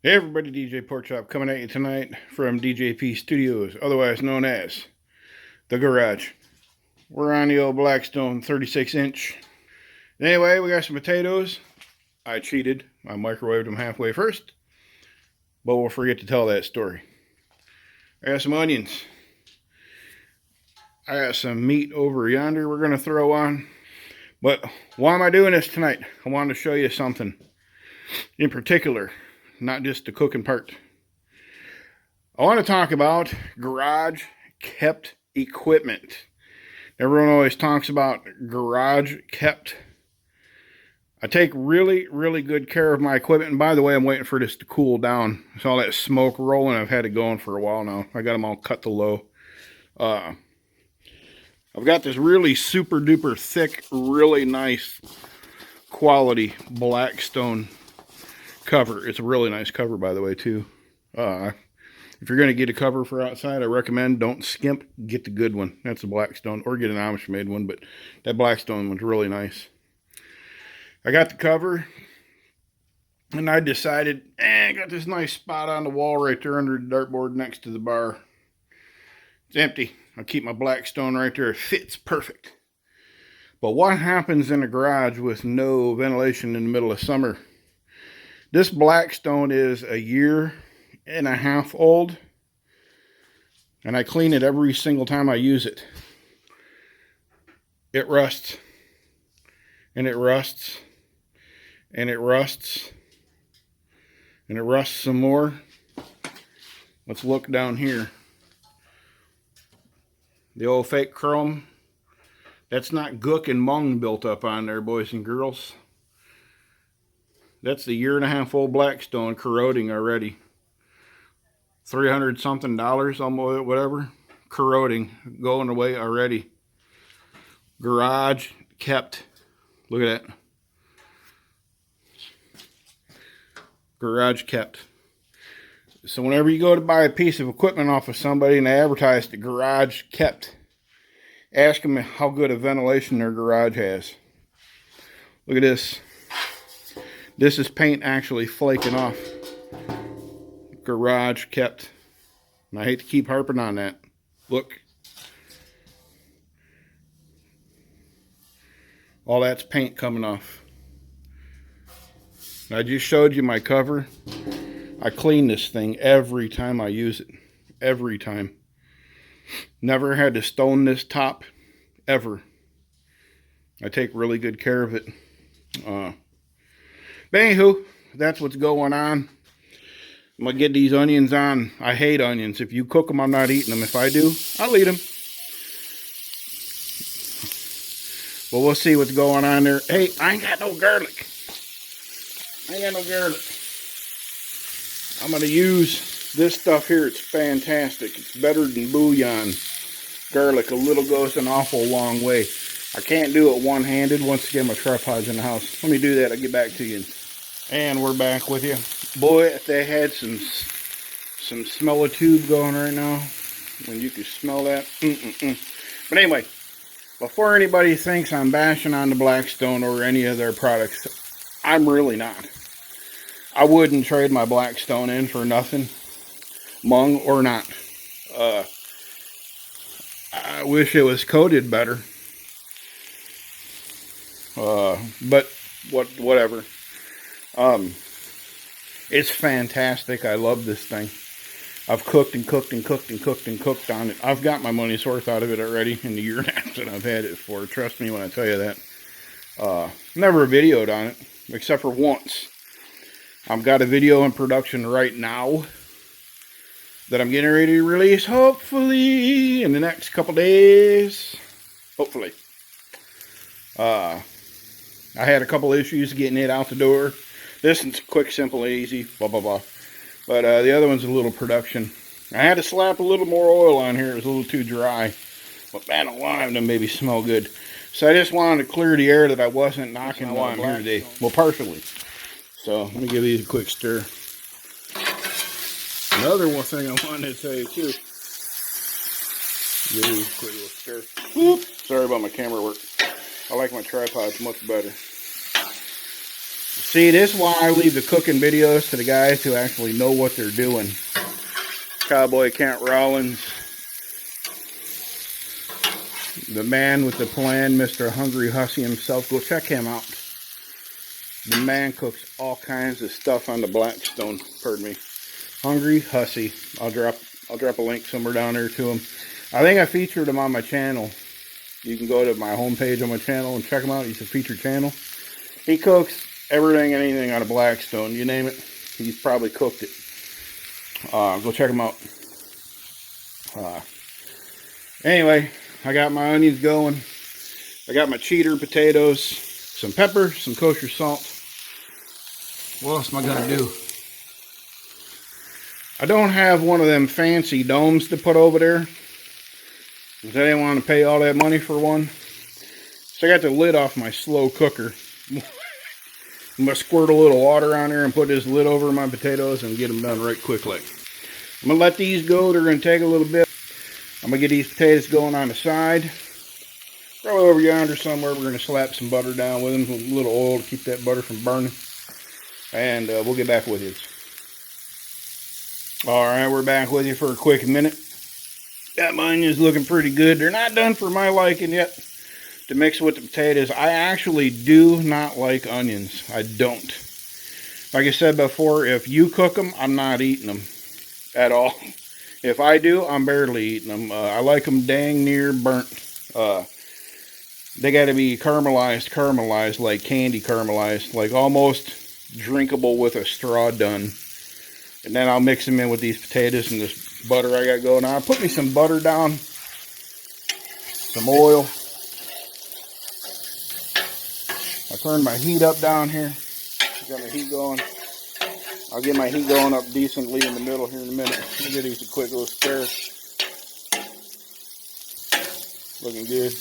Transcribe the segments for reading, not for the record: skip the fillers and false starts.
Hey everybody, DJ Porkchop coming at you tonight from DJP Studios, otherwise known as The Garage. We're on the old Blackstone 36-inch. Anyway, we got some potatoes. I cheated. I microwaved them halfway first, but we'll forget to tell that story. I got some onions. I got some meat over yonder we're going to throw on. But why am I doing this tonight? I wanted to show you something in particular. Not just the cooking part. I want to talk about garage kept equipment. Everyone always talks about garage kept. I take really, really good care of my equipment. And by the way, I'm waiting for this to cool down. It's all that smoke rolling. I've had it going for a while now. I got them all cut to low. I've got this really super duper thick, really nice quality Blackstone cover. It's a really nice cover, by the way, too. If you're going to get a cover for outside, I recommend don't skimp. Get the good one. That's a Blackstone, or get an Amish made one, but that Blackstone one's really nice. I got the cover, and I decided, I got this nice spot on the wall right there under the dartboard next to the bar. It's empty. I'll keep my Blackstone right there. It fits perfect. But what happens in a garage with no ventilation in the middle of summer? This Blackstone is 1.5 years old, and I clean it every single time I use it. It rusts, and it rusts, and it rusts, and it rusts some more. Let's look down here. The old fake chrome. That's not gook and mung built up on there, boys and girls. That's the 1.5 year old Blackstone corroding already. $300 something, almost whatever. Corroding, going away already. Garage kept. Look at that. Garage kept. So whenever you go to buy a piece of equipment off of somebody and they advertise the garage kept, ask them how good a ventilation their garage has. Look at this. This is paint actually flaking off. Garage kept. And I hate to keep harping on that. Look. All that's paint coming off. I just showed you my cover. I clean this thing every time I use it. Every time. Never had to stone this top. Ever. I take really good care of it. But anywho, that's what's going on. I'm going to get these onions on. I hate onions. If you cook them, I'm not eating them. If I do, I'll eat them. But we'll see what's going on there. Hey, I ain't got no garlic. I ain't got no garlic. I'm going to use this stuff here. It's fantastic. It's better than bouillon. Garlic, a little goes an awful long way. I can't do it one-handed. Once again, my tripod's in the house. Let me do that. I'll get back to you. And we're back with you. Boy, if they had some smell of tube going right now, when you could smell that. But anyway, before anybody thinks I'm bashing on the Blackstone or any of their products, I'm really not. I wouldn't trade my Blackstone in for nothing, mung or not. I wish it was coated better. But whatever. It's fantastic. I love this thing. I've cooked and cooked and cooked and cooked and cooked on it. I've got my money's worth out of it already in the 1.5 years that I've had it for. Trust me when I tell you that. Never videoed on it, except for once. I've got a video in production right now that I'm getting ready to release, hopefully, in the next couple days. Hopefully. I had a couple issues getting it out the door. This one's quick, simple, easy, blah, blah, blah. But the other one's a little production. I had to slap a little more oil on here. It was a little too dry. But man, I want them to maybe smell good. So I just wanted to clear the air that I wasn't knocking on here today. Well, partially. So let me give these a quick stir. Another one thing I wanted to tell you too. Give these a quick little stir. Whoop. Sorry about my camera work. I like my tripods much better. See, this is why I leave the cooking videos to the guys who actually know what they're doing. Cowboy Kent Rollins, the man with the plan, Mr. Hungry Hussy himself. Go check him out. The man cooks all kinds of stuff on the Blackstone. Pardon me. Hungry Hussy. I'll drop a link somewhere down there to him. I think I featured him on my channel. You can go to my homepage on my channel and check him out. He's a featured channel. He cooks everything and anything on a Blackstone. You name it, he's probably cooked it. Go check him out. Anyway, I got my onions going. I got my cheater potatoes, some pepper, some kosher salt. What else am I gonna do? I don't have one of them fancy domes to put over there, because I didn't want to pay all that money for one. So I got the lid off my slow cooker. I'm going to squirt a little water on there and put this lid over my potatoes and get them done right quickly. I'm going to let these go. They're going to take a little bit. I'm going to get these potatoes going on the side. Probably over yonder somewhere. We're going to slap some butter down with them, with a little oil to keep that butter from burning. And we'll get back with you. Alright, we're back with you for a quick minute. Got my onions looking pretty good. They're not done for my liking yet to mix with the potatoes. I actually do not like onions. I don't. Like I said before, if you cook them, I'm not eating them at all. If I do, I'm barely eating them. I like them dang near burnt. They got to be caramelized, like candy caramelized, like almost drinkable with a straw done. And then I'll mix them in with these potatoes and this butter I got going on. Put me some butter down, some oil. I turned my heat up down here. Got my heat going. I'll get my heat going up decently in the middle here in a minute. Let me get these a quick little stir. Looking good.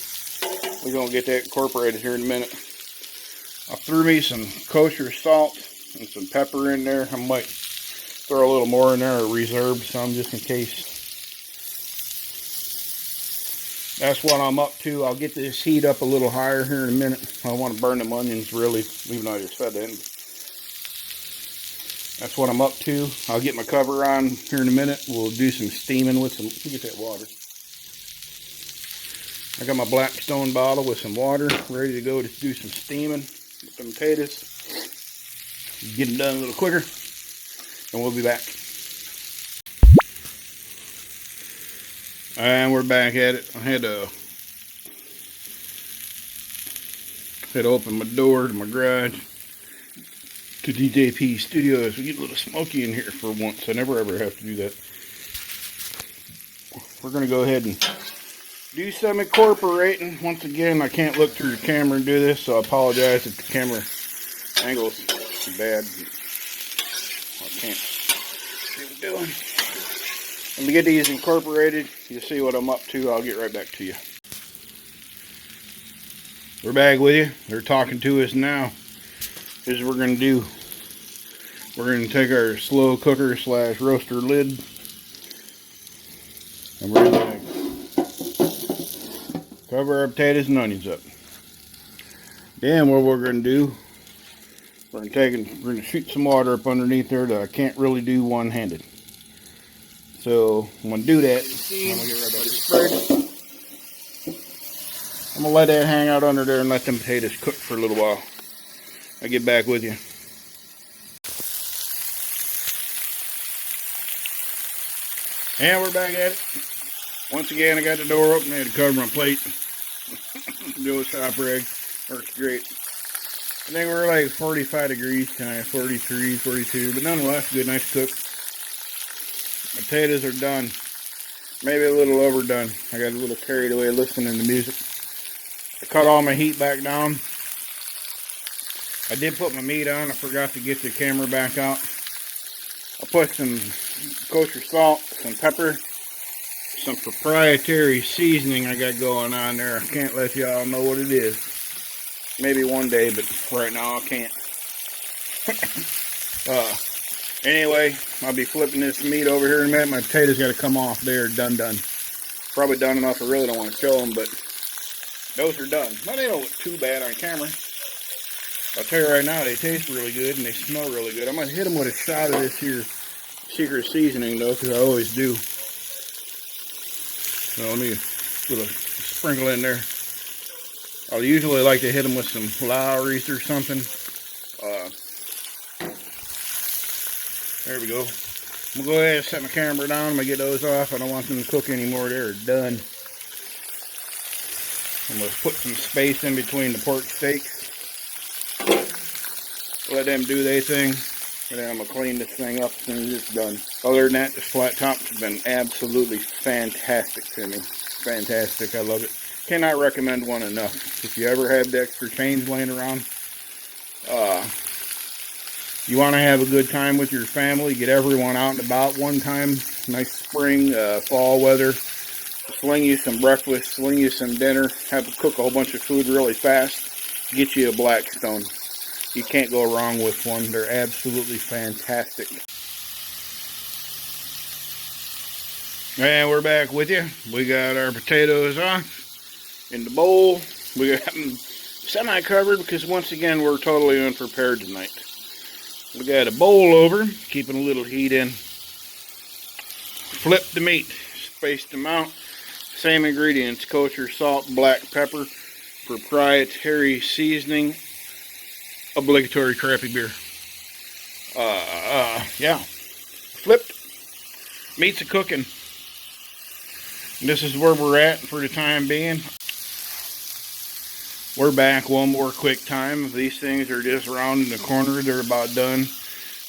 We're going to get that incorporated here in a minute. I threw me some kosher salt and some pepper in there. I might throw a little more in there or reserve some just in case. That's what I'm up to. I'll get this heat up a little higher here in a minute. I don't want to burn them onions really, even though I just fed in. That's what I'm up to. I'll get my cover on here in a minute. We'll do some steaming with some, let me get that water. I got my Blackstone bottle with some water ready to go to do some steaming with some potatoes. Get them done a little quicker. And we'll be back. And we're back at it. I had to open my door to my garage to DJP Studios. We get a little smoky in here for once. I never ever have to do that. We're going to go ahead and do some incorporating. Once again, I can't look through the camera and do this, so I apologize if the camera angle is too bad. I can't see what I'm doing. Let me get these incorporated. You'll see what I'm up to. I'll get right back to you. We're back with you. They're talking to us now. Here's what we're going to do. We're going to take our slow cooker / roaster lid. And we're going to cover our potatoes and onions up. Then what we're going to do, we're going to shoot some water up underneath there that I can't really do one-handed. So I'm going to do that. I'm going to get right back to spread. I'm going to let that hang out under there and let them potatoes cook for a little while. I'll get back with you. And we're back at it. Once again, I got the door open. I had to cover my plate. Do a shop rag. Works great. I think we're like 45 degrees tonight, 43, 42, but nonetheless, good, nice cook. Potatoes are done. Maybe a little overdone. I got a little carried away listening to music. I cut all my heat back down. I did put my meat on. I forgot to get the camera back out. I put some kosher salt, some pepper, some proprietary seasoning I got going on there. I can't let y'all know what it is. Maybe one day, but right now I can't. Anyway, I'll be flipping this meat over here in a minute. My potatoes got to come off. They're done. Probably done enough. I really don't want to show them, but those are done. Well, they don't look too bad on camera. I'll tell you right now, they taste really good and they smell really good. I'm going to hit them with a shot of this here secret seasoning though, because I always do. So let me put a sprinkle in there. I'll usually like to hit them with some Lowry's or something. There we go. I'm going to go ahead and set my camera down. I'm going to get those off. I don't want them to cook anymore. They're done. I'm going to put some space in between the pork steaks. Let them do their thing. And then I'm going to clean this thing up as soon as it's done. Other than that, this flat top has been absolutely fantastic to me. Fantastic. I love it. Cannot recommend one enough. If you ever have the extra change laying around, you want to have a good time with your family, get everyone out and about one time, nice spring, fall weather, sling you some breakfast, sling you some dinner, cook a whole bunch of food really fast, get you a Blackstone. You can't go wrong with one. They're absolutely fantastic. And we're back with you. We got our potatoes off in the bowl. We got them semi-covered because once again we're totally unprepared tonight. We got a bowl over, keeping a little heat in. Flip the meat, spaced them out. Same ingredients: kosher salt, black pepper, proprietary seasoning, obligatory crappy beer. Yeah. Flipped. Meat's a cooking. This is where we're at for the time being. We're back one more quick time. These things are just rounding the corner. They're about done.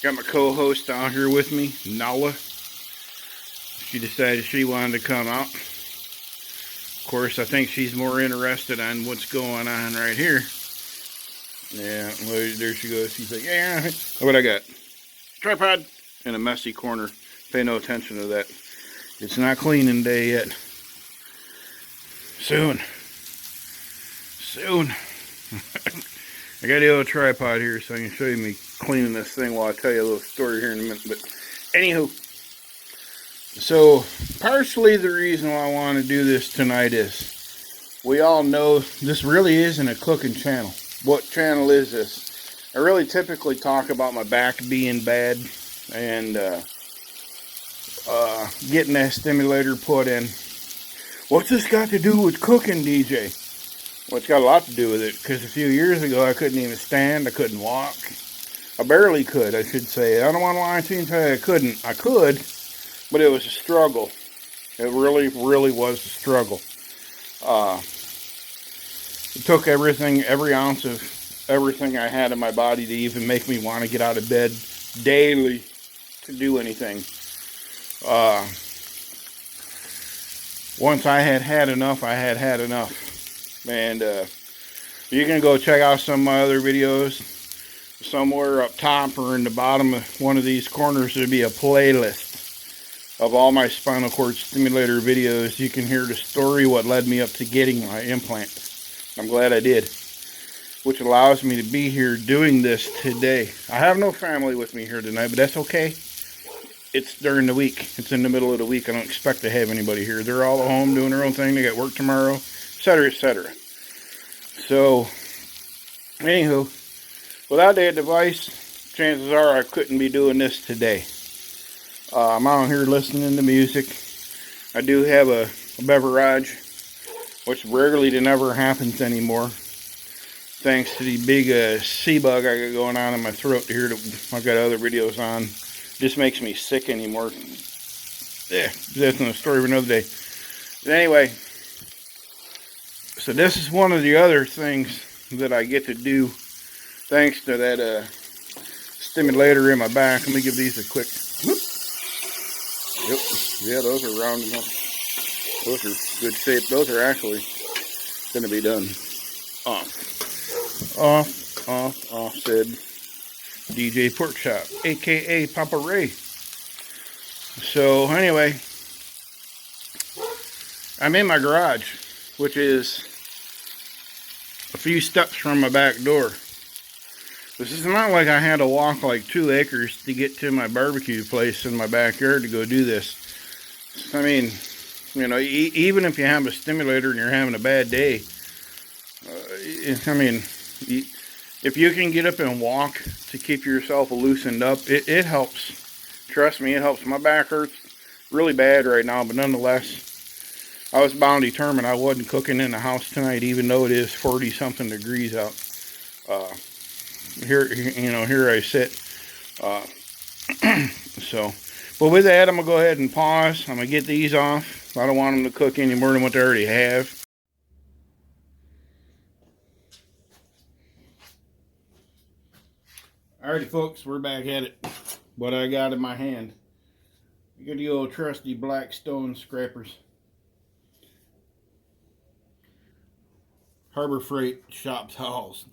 Got my co-host out here with me, Nala. She decided she wanted to come out. Of course, I think she's more interested on what's going on right here. Yeah, well, there she goes. She's like, yeah, what I got? Tripod in a messy corner. Pay no attention to that. It's not cleaning day yet. Soon. Soon. I got the old tripod here so I can show you me cleaning this thing while I tell you a little story here in a minute. But anywho, so partially the reason why I want to do this tonight is we all know this really isn't a cooking channel. What channel is this? I really typically talk about my back being bad and getting that stimulator put in. What's this got to do with cooking, DJ? Well, it's got a lot to do with it, because a few years ago I couldn't even stand, I couldn't walk. I barely could, I should say. I don't want to lie to you and tell you I couldn't. I could, but it was a struggle. It really, really was a struggle. It took everything, every ounce of everything I had in my body to even make me want to get out of bed daily to do anything. Once I had had enough, I had had enough. And you can go check out some of my other videos. Somewhere up top or in the bottom of one of these corners, there'll be a playlist of all my spinal cord stimulator videos. You can hear the story, what led me up to getting my implant. I'm glad I did. Which allows me to be here doing this today. I have no family with me here tonight, but that's okay. It's during the week. It's in the middle of the week. I don't expect to have anybody here. They're all at home doing their own thing. They got work tomorrow, etc., etc. So, anywho, without that device, chances are I couldn't be doing this today. I'm out here listening to music. I do have a beverage, which rarely to never happens anymore. Thanks to the big sea bug I got going on in my throat here that I've got other videos on. Just makes me sick anymore. Yeah, that's a story of another day. But anyway, so this is one of the other things that I get to do thanks to that stimulator in my back. Let me give these a quick whoop. Yep, yeah, those are round enough. Those are good shape. Those are actually going to be done. Off, said DJ Pork Chop, aka Papa Ray. So anyway, I'm in my garage, which is a few steps from my back door. This is not like I had to walk like 2 acres to get to my barbecue place in my backyard to go do this. I mean, you know, even if you have a stimulator and you're having a bad day, I mean, If you can get up and walk to keep yourself loosened up, it helps. Trust me, it helps. My back hurts really bad right now, but nonetheless, I was bound determined I wasn't cooking in the house tonight, even though it is 40 something degrees out. Here I sit. So, but with that, I'm gonna go ahead and pause. I'm gonna get these off. I don't want them to cook any more than what they already have. Alrighty, folks, we're back at it. What I got in my hand. You get the old trusty black stone scrapers. Harbor Freight shop towels.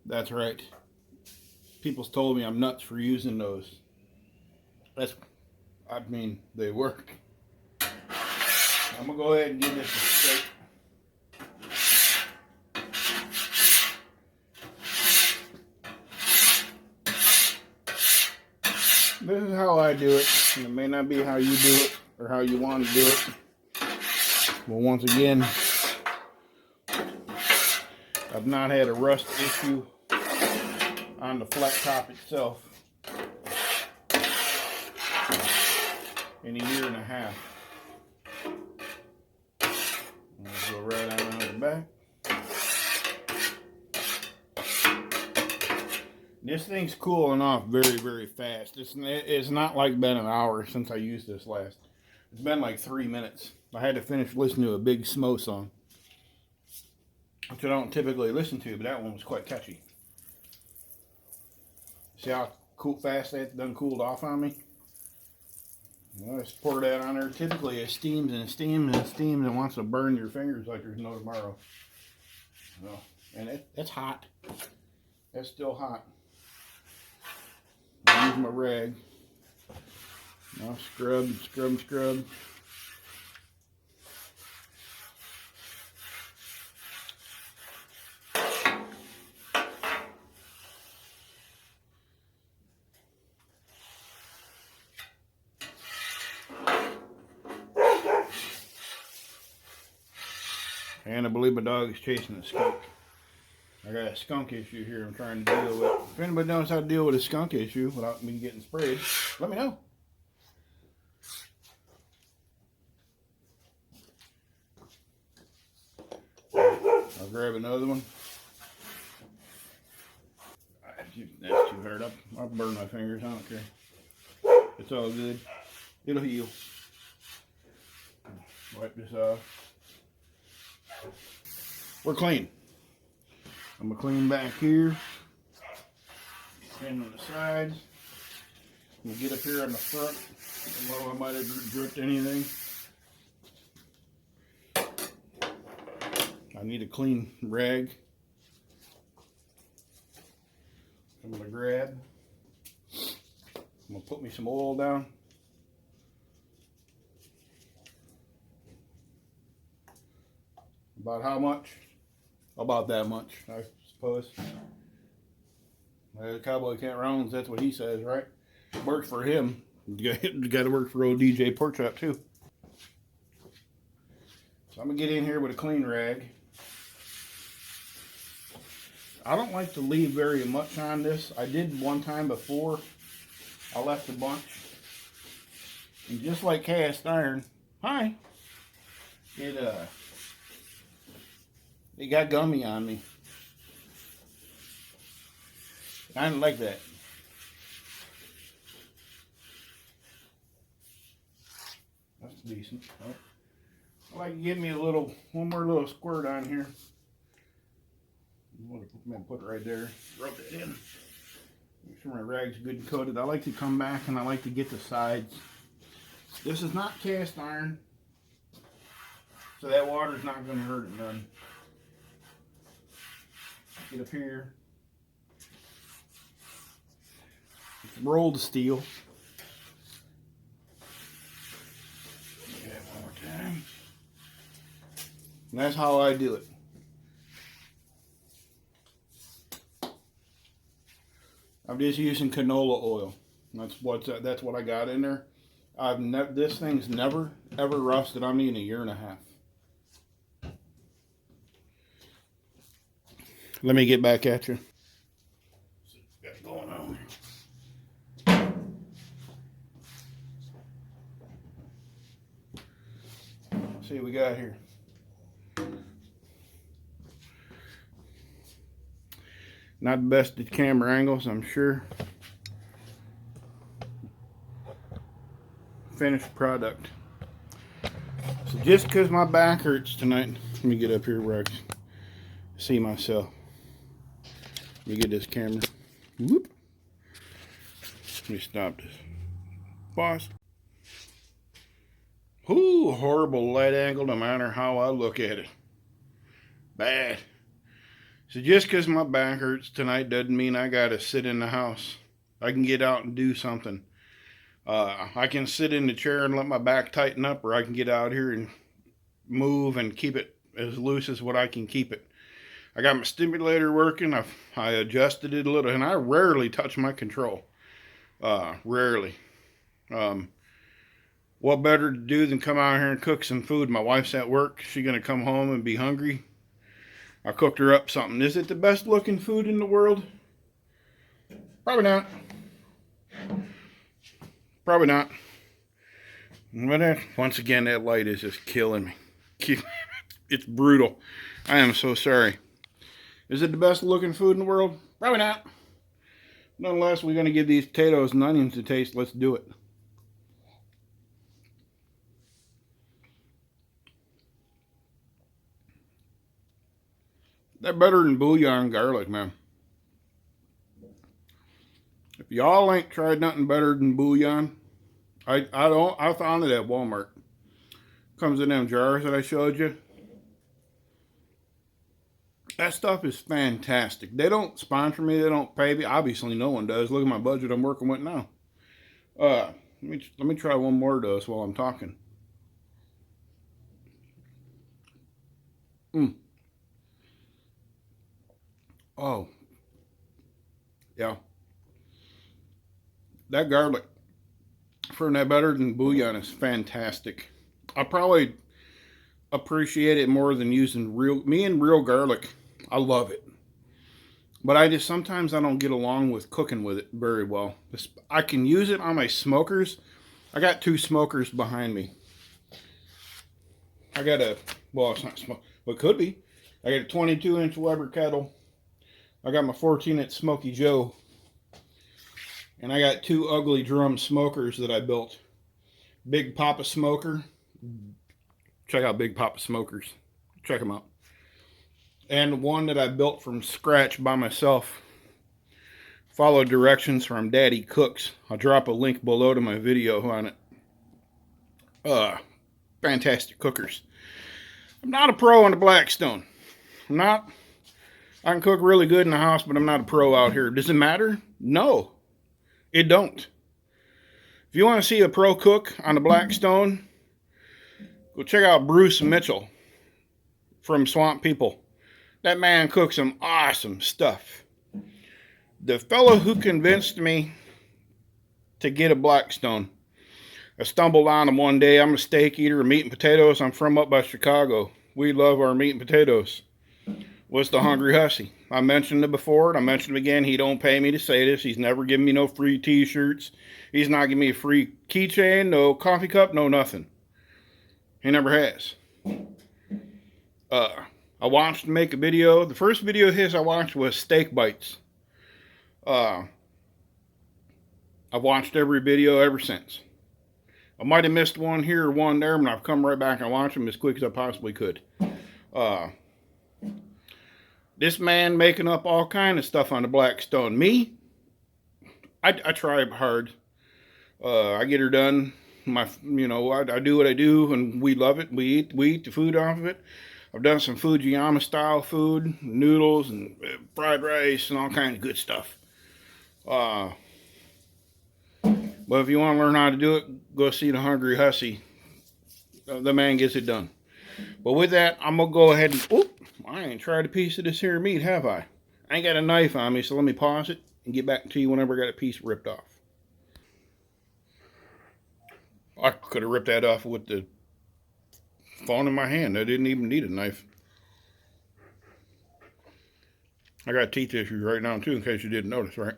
That's right. People's told me I'm nuts for using those. I mean, they work. I'm gonna go ahead and give this a shake. This is how I do it, and it may not be how you do it or how you want to do it. But once again, I've not had a rust issue on the flat top itself in a year and a half. Let's go right around the back. This thing's cooling off very, very fast. It's not like been an hour since I used this last. It's been like 3 minutes. I had to finish listening to a Big Smo song, which I don't typically listen to, but that one was quite catchy. See how fast that done cooled off on me? Well, I just pour that on there. Typically it steams and steams and steams and wants to burn your fingers like there's no tomorrow. Well, and it's hot. It's still hot. I use my rag. Now scrub, scrub, scrub. And I believe my dog is chasing a skunk. I got a skunk issue here I'm trying to deal with. If anybody knows how to deal with a skunk issue without me getting sprayed, let me know. I'll grab another one. That's too hard up. I'll burn my fingers, I don't care. It's all good. It'll heal. Wipe this off. We're clean. I'm going to clean back here. And on the sides. I'm going to get up here on the front. Although I might have dripped anything. I need a clean rag. I'm going to grab. I'm going to put me some oil down. About how much? About that much, I suppose. The cowboy can't rounds, that's what he says, right? Works for him. You got to work for old DJ Porksteak too. So I'm going to get in here with a clean rag. I don't like to leave very much on this. I did one time before. I left a bunch. And just like cast iron, it got gummy on me. I didn't like that. That's decent. I like to give me one more little squirt on here. I'm gonna put it right there. Rub it in. Make sure my rag's good and coated. I like to come back and I like to get the sides. This is not cast iron, so that water's not going to hurt it none. Get up here. It's rolled steel. Do that one more time. And that's how I do it. I'm just using canola oil. That's what I got in there. This thing's never ever rusted on me in a year and a half. Let me get back at you. see what we got here. Not the best at camera angles, I'm sure. Finished product. So just because my back hurts tonight, let me get up here where I can see myself. Let me get this camera. Whoop. Let me stop this. Pause. Ooh, horrible light angle no matter how I look at it. Bad. So just because my back hurts tonight doesn't mean I gotta sit in the house. I can get out and do something. I can sit in the chair and let my back tighten up, or I can get out here and move and keep it as loose as what I can keep it. I got my stimulator working. I adjusted it a little, and I rarely touch my control. Rarely. What better to do than come out here and cook some food? My wife's at work. She's gonna come home and be hungry. I cooked her up something. Is it the best looking food in the world? Probably not. Probably not. But once again, that light is just killing me. It's brutal. I am so sorry. Is it the best looking food in the world? Probably not. Nonetheless, we're going to give these potatoes and onions a taste. Let's do it. They're better than bouillon garlic, man. If y'all ain't tried nothing better than bouillon, I found it at Walmart. Comes in them jars that I showed you. That stuff is fantastic. They don't sponsor me. They don't pay me. Obviously, no one does. Look at my budget I'm working with now. Let me try one more of those while I'm talking. Oh, yeah. That garlic for that better than bouillon is fantastic. I probably appreciate it more than using real garlic. I love it. But sometimes I don't get along with cooking with it very well. I can use it on my smokers. I got 2 smokers behind me. I got well, it's not smoke, but it could be. I got a 22-inch Weber kettle. I got my 14-inch Smoky Joe. And I got 2 ugly drum smokers that I built. Big Papa Smoker. Check out Big Papa Smokers. Check them out. And one that I built from scratch by myself. Follow directions from Daddy Cooks. I'll drop a link below to my video on it. Fantastic cookers. I'm not a pro on the Blackstone. I'm not. I can cook really good in the house, but I'm not a pro out here. Does it matter? No, it don't. If you want to see a pro cook on the Blackstone, go check out Bruce Mitchell from Swamp People. That man cooks some awesome stuff. The fellow who convinced me to get a Blackstone, I stumbled on him one day. I'm a steak eater, meat and potatoes. I'm from up by Chicago. We love our meat and potatoes. Was the Hungry Hussy. I mentioned it before, and I mentioned it again. He don't pay me to say this. He's never given me no free t-shirts. He's not giving me a free keychain, no coffee cup, no nothing. He never has. I watched him make a video. The first video of his I watched was steak bites. I've watched every video ever since. I might have missed one here or one there, but I've come right back and watched them as quick as I possibly could. This man making up all kind of stuff on the Blackstone. Me, I try hard. I get her done. I do what I do, and we love it. We eat the food off of it. I've done some Fujiyama style food, noodles and fried rice and all kinds of good stuff. But if you want to learn how to do it, go see the Hungry Hussy. The man gets it done. But with that, I'm going to go ahead and... I ain't tried a piece of this here meat, have I? I ain't got a knife on me, so let me pause it and get back to you whenever I got a piece ripped off. I could have ripped that off with the phone in my hand. I didn't even need a knife. I got teeth issues right now, too, in case you didn't notice, right?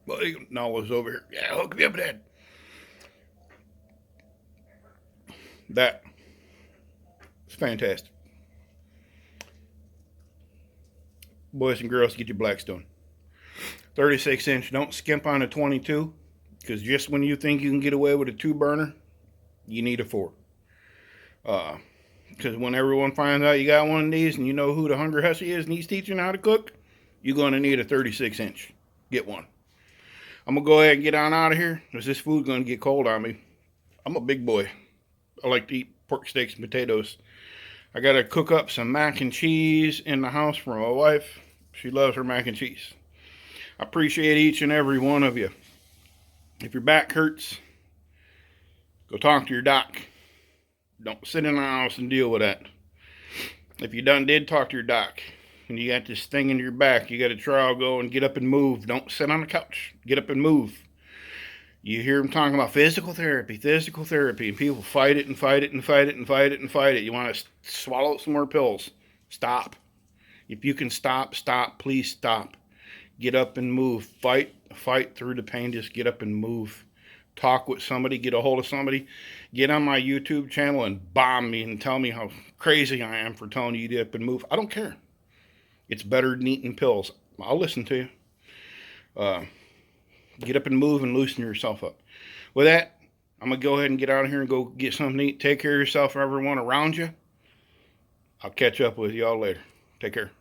Well, Nola's over here. Yeah, hook me up, Dad. That is fantastic. Boys and girls, get your Blackstone. 36 inch. Don't skimp on a 22, because just when you think you can get away with a 2-burner, you need a 4. Because when everyone finds out you got one of these and you know who the Hungry Hussy is and he's teaching how to cook, you're going to need a 36 inch. Get one. I'm going to go ahead and get on out of here, because this food's going to get cold on me. I'm a big boy. I like to eat pork steaks and potatoes. I got to cook up some mac and cheese in the house for my wife. She loves her mac and cheese. I appreciate each and every one of you. If your back hurts, go talk to your doc. Don't sit in the house and deal with that. If you did talk to your doc and you got this thing in your back, you got a trial, go and get up and move. Don't sit on the couch. Get up and move. You hear them talking about physical therapy, and people fight it and fight it and fight it and fight it and fight it. You want to swallow some more pills. Stop. If you can stop, please stop. Get up and move. Fight through the pain. Just get up and move. Talk with somebody. Get a hold of somebody. Get on my YouTube channel and bomb me and tell me how crazy I am for telling you to get up and move. I don't care. It's better than eating pills. I'll listen to you. Get up and move and loosen yourself up. With that, I'm going to go ahead and get out of here and go get something to eat. Take care of yourself and everyone around you. I'll catch up with y'all later. Take care.